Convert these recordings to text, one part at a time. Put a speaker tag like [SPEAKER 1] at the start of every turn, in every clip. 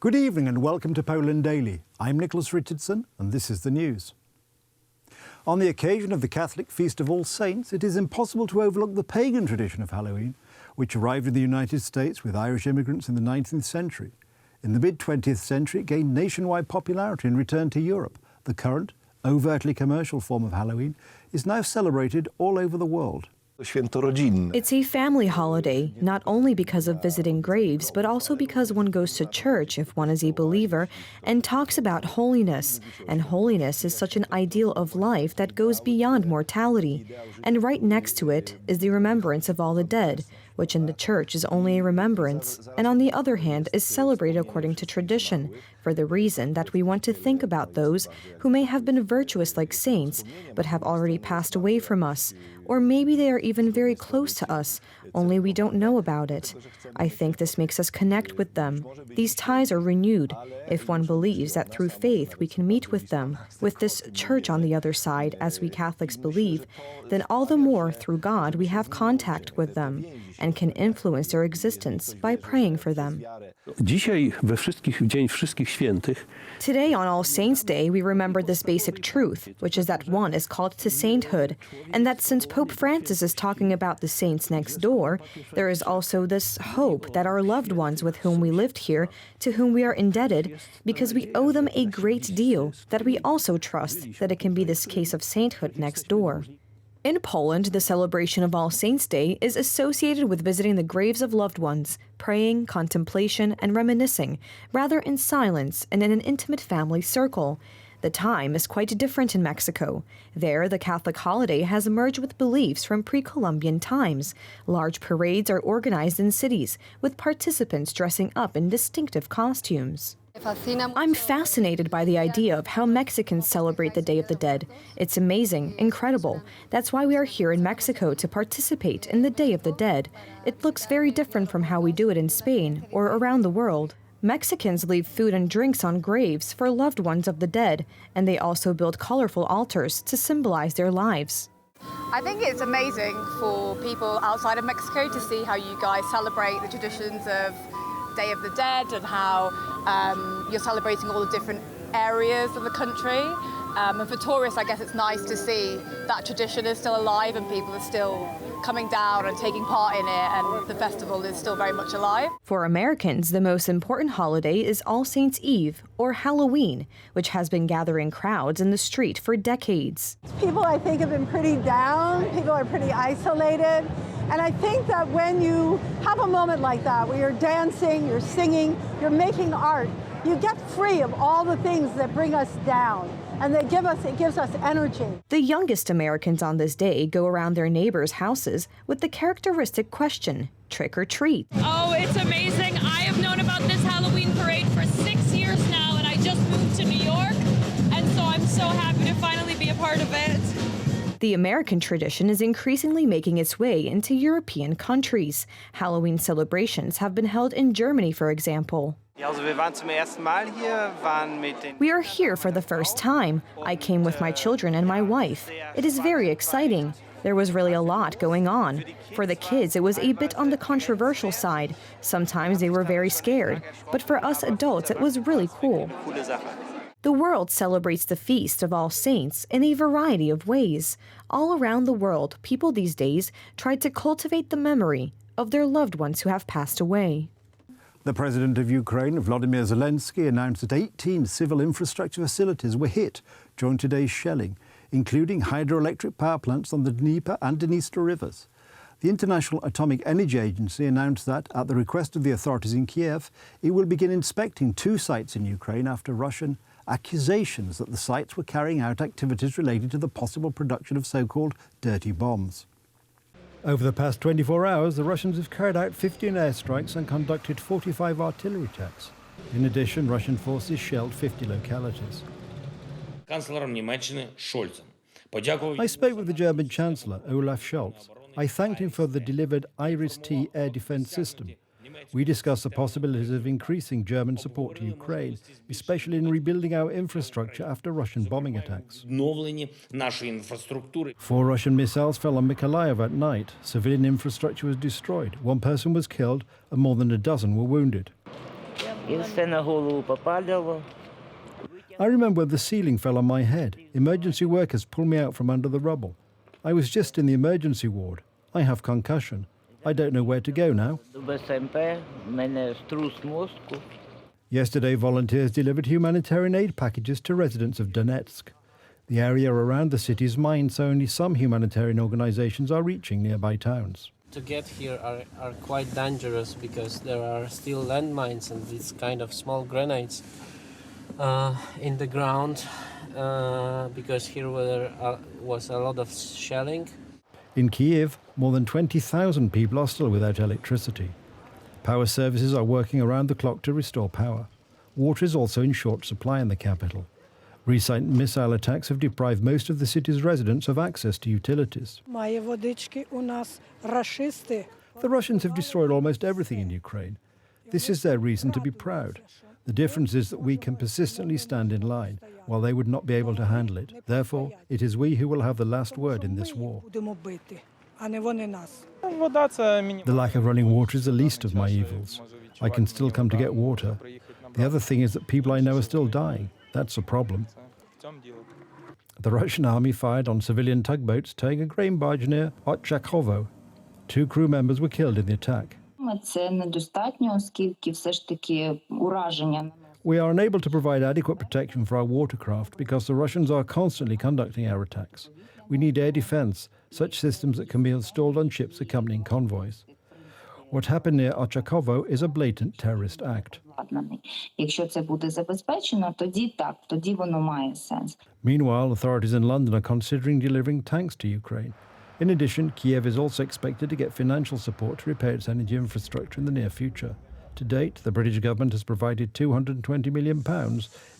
[SPEAKER 1] Good evening and welcome to Poland Daily. I'm Nicholas Richardson and this is the news. On the occasion of the Catholic Feast of All Saints, it is impossible to overlook the pagan tradition of Halloween, which arrived in the United States with Irish immigrants in the 19th century. In the mid-20th century, it gained nationwide popularity and returned to Europe. The current, overtly commercial form of Halloween is now celebrated all over the world.
[SPEAKER 2] It's a family holiday, not only because of visiting graves, but also because one goes to church if one is a believer and talks about holiness. And holiness is such an ideal of life that goes beyond mortality. And right next to it is the remembrance of all the dead, which in the church is only a remembrance, and on the other hand is celebrated according to tradition, for the reason that we want to think about those who may have been virtuous like saints, but have already passed away from us, or maybe they are even very close to us, only we don't know about it. I think this makes us connect with them. These ties are renewed, if one believes that through faith we can meet with them, with this church on the other side, as we Catholics believe, then all the more through God we have contact with them, and can influence their existence by praying for them. Today on All Saints' Day, we remember this basic truth, which is that one is called to sainthood, and that since Pope Francis is talking about the saints next door, there is also this hope that our loved ones with whom we lived here, to whom we are indebted, because we owe them a great deal, that we also trust that it can be this case of sainthood next door. In Poland, the celebration of All Saints' Day is associated with visiting the graves of loved ones, praying, contemplation, and reminiscing, rather in silence and in an intimate family circle. The time is quite different in Mexico. There, the Catholic holiday has merged with beliefs from pre-Columbian times. Large parades are organized in cities, with participants dressing up in distinctive costumes. I'm fascinated by the idea of how Mexicans celebrate the Day of the Dead. It's amazing, incredible. That's why we are here in Mexico to participate in the Day of the Dead. It looks very different from how we do it in Spain or around the world. Mexicans leave food and drinks on graves for loved ones of the dead, and they also build colorful altars to symbolize their lives.
[SPEAKER 3] I think it's amazing for people outside of Mexico to see how you guys celebrate the traditions of Day of the Dead and how you're celebrating all the different areas of the country. And for tourists, I guess it's nice to see that tradition is still alive and people are still coming down and taking part in it, and the festival is still very much alive.
[SPEAKER 2] For Americans, the most important holiday is All Saints' Eve, or Halloween, which has been gathering crowds in the street for decades.
[SPEAKER 4] People, I think, have been pretty down. People are pretty isolated. And I think that when you have a moment like that, where you're dancing, you're singing, you're making art, you get free of all the things that bring us down. And it gives us energy.
[SPEAKER 2] The youngest Americans on this day go around their neighbors' houses with the characteristic question, trick or treat.
[SPEAKER 5] Oh, it's amazing. I have known about this Halloween parade for 6 years now, and I just moved to New York, and so I'm so happy to finally be a part of it.
[SPEAKER 2] The American tradition is increasingly making its way into European countries. Halloween celebrations have been held in Germany, for example. We are here for the first time. I came with my children and my wife. It is very exciting. There was really a lot going on. For the kids, it was a bit on the controversial side. Sometimes they were very scared. But for us adults, it was really cool. The world celebrates the Feast of All Saints in a variety of ways. All around the world, people these days try to cultivate the memory of their loved ones who have passed away.
[SPEAKER 1] The President of Ukraine, Volodymyr Zelensky, announced that 18 civil infrastructure facilities were hit during today's shelling, including hydroelectric power plants on the Dnieper and Dniester rivers. The International Atomic Energy Agency announced that, at the request of the authorities in Kiev, it will begin inspecting 2 sites in Ukraine after Russian accusations that the sites were carrying out activities related to the possible production of so-called dirty bombs. Over the past 24 hours, the Russians have carried out 15 airstrikes and conducted 45 artillery attacks. In addition, Russian forces shelled 50 localities. I spoke with the German Chancellor, Olaf Scholz. I thanked him for the delivered Iris-T air defense system. We discussed the possibilities of increasing German support to Ukraine, especially in rebuilding our infrastructure after Russian bombing attacks. 4 Russian missiles fell on Mykolaiv at night. Civilian infrastructure was destroyed. 1 person was killed and more than a dozen were wounded.
[SPEAKER 6] І все на голову попадало.
[SPEAKER 1] I remember when the ceiling fell on my head. Emergency workers pulled me out from under the rubble. I was just in the emergency ward. I have concussion. I don't know where to go now.
[SPEAKER 6] В СМП, в мене струс мозку.
[SPEAKER 1] Yesterday, volunteers delivered humanitarian aid packages to residents of Donetsk. The area around the city is mined, so only some humanitarian organizations are reaching nearby towns.
[SPEAKER 7] To get here are quite dangerous because there are still landmines and these kind of small grenades in the ground because here was a lot of shelling.
[SPEAKER 1] In Kiev, more than 20,000 people are still without electricity. Power services are working around the clock to restore power. Water is also in short supply in the capital. Recent missile attacks have deprived most of the city's residents of access to utilities. The Russians have destroyed almost everything in Ukraine. This is their reason to be proud. The difference is that we can persistently stand in line, while they would not be able to handle it. Therefore, it is we who will have the last word in this war. The lack of running water is the least of my evils. I can still come to get water. The other thing is that people I know are still dying. That's a problem. The Russian army fired on civilian tugboats towing a grain barge near Ochakovo. 2 crew members were killed in the attack.
[SPEAKER 8] Це недостатньо, оскільки все ж таки ураження.
[SPEAKER 1] We are unable to provide adequate protection for our watercraft because the Russians are constantly conducting air attacks. We need air defense, such systems that can be installed on ships accompanying convoys. What happened near Ochakovo is a blatant terrorist act.
[SPEAKER 8] Якщо це буде забезпечено, тоді так, тоді воно має сенс.
[SPEAKER 1] Meanwhile, authorities in London are considering delivering tanks to Ukraine. In addition, Kiev is also expected to get financial support to repair its energy infrastructure in the near future. To date, the British government has provided £220 million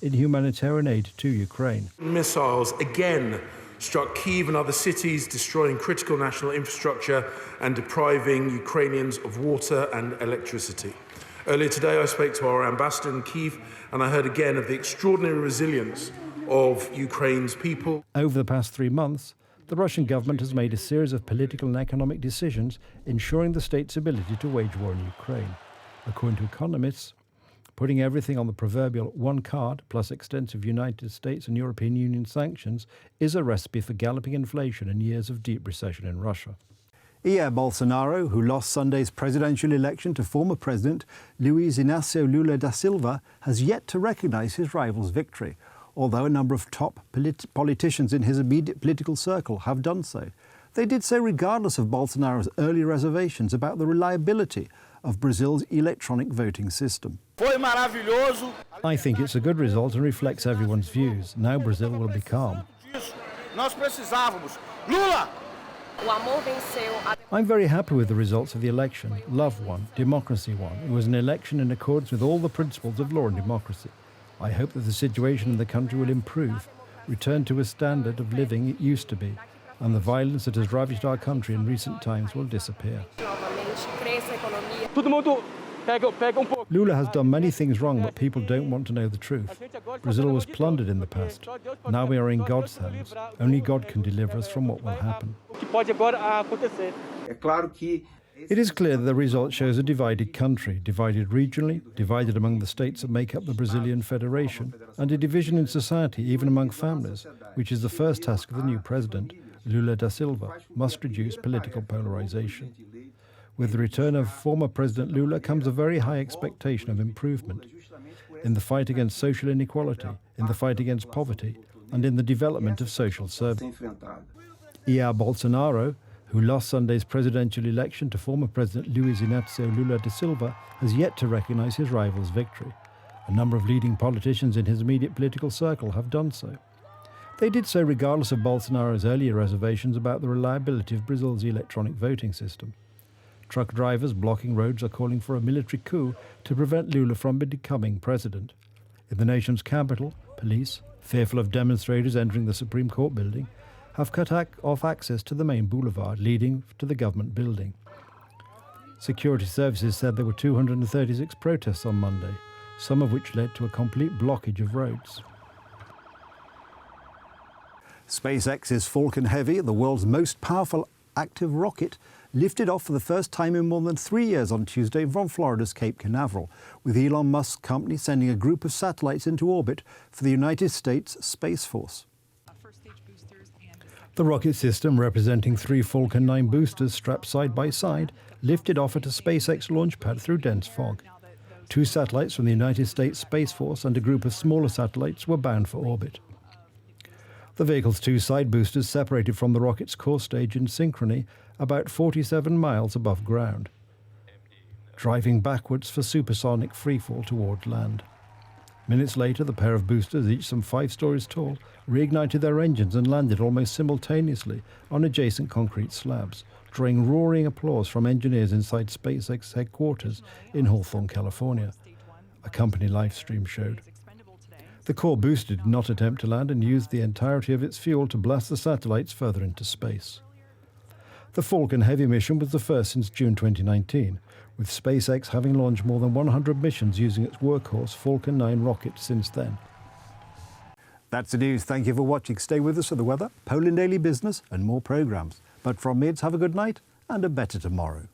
[SPEAKER 1] in humanitarian aid to Ukraine.
[SPEAKER 9] Missiles again struck Kyiv and other cities, destroying critical national infrastructure and depriving Ukrainians of water and electricity. Earlier today, I spoke to our ambassador in Kyiv, and I heard again of the extraordinary resilience of Ukraine's people.
[SPEAKER 1] Over the past 3 months, the Russian government has made a series of political and economic decisions ensuring the state's ability to wage war in Ukraine. According to economists, putting everything on the proverbial one card plus extensive United States and European Union sanctions is a recipe for galloping inflation and years of deep recession in Russia. Jair Bolsonaro, who lost Sunday's presidential election to former President Luiz Inácio Lula da Silva, has yet to recognise his rival's victory, although a number of top politicians in his immediate political circle have done so. They did so regardless of Bolsonaro's early reservations about the reliability of Brazil's electronic voting system. I think it's a good result and reflects everyone's views. Now Brazil will be calm. I'm very happy with the results of the election. Love won, democracy won. It was an election in accordance with all the principles of law and democracy. I hope that the situation in the country will improve, return to a standard of living it used to be, and the violence that has ravaged our country in recent times will disappear. Lula has done many things wrong, but people don't want to know the truth. Brazil was plundered in the past. Now we are in God's hands. Only God can deliver us from what will happen. It is clear that the result shows a divided country, divided regionally, divided among the states that make up the Brazilian Federation, and a division in society, even among families, which is the first task of the new president, Lula da Silva, must reduce political polarization. With the return of former President Lula comes a very high expectation of improvement in the fight against social inequality, in the fight against poverty, and in the development of social services. Jair Bolsonaro, who lost Sunday's presidential election to former President Luiz Inácio Lula da Silva, has yet to recognise his rival's victory. A number of leading politicians in his immediate political circle have done so. They did so regardless of Bolsonaro's earlier reservations about the reliability of Brazil's electronic voting system. Truck drivers blocking roads are calling for a military coup to prevent Lula from becoming president. In the nation's capital, police, fearful of demonstrators entering the Supreme Court building, have cut off access to the main boulevard leading to the government building. Security services said there were 236 protests on Monday, some of which led to a complete blockage of roads. SpaceX's Falcon Heavy, the world's most powerful active rocket, lifted off for the first time in more than 3 years on Tuesday from Florida's Cape Canaveral, with Elon Musk's company sending a group of satellites into orbit for the United States Space Force. The rocket system, representing 3 Falcon 9 boosters strapped side by side, lifted off at a SpaceX launch pad through dense fog. 2 satellites from the United States Space Force and a group of smaller satellites were bound for orbit. The vehicle's 2 side boosters separated from the rocket's core stage in synchrony about 47 miles above ground, driving backwards for supersonic freefall toward land. Minutes later, the pair of boosters, each some 5 stories tall, reignited their engines and landed almost simultaneously on adjacent concrete slabs, drawing roaring applause from engineers inside SpaceX headquarters in Hawthorne, California, a company live stream showed. The core booster did not attempt to land and used the entirety of its fuel to blast the satellites further into space. The Falcon Heavy mission was the first since June 2019, with SpaceX having launched more than 100 missions using its workhorse Falcon 9 rocket since then. That's the news. Thank you for watching. Stay with us for the weather, Poland Daily Business and more programmes. But from me, it's have a good night and a better tomorrow.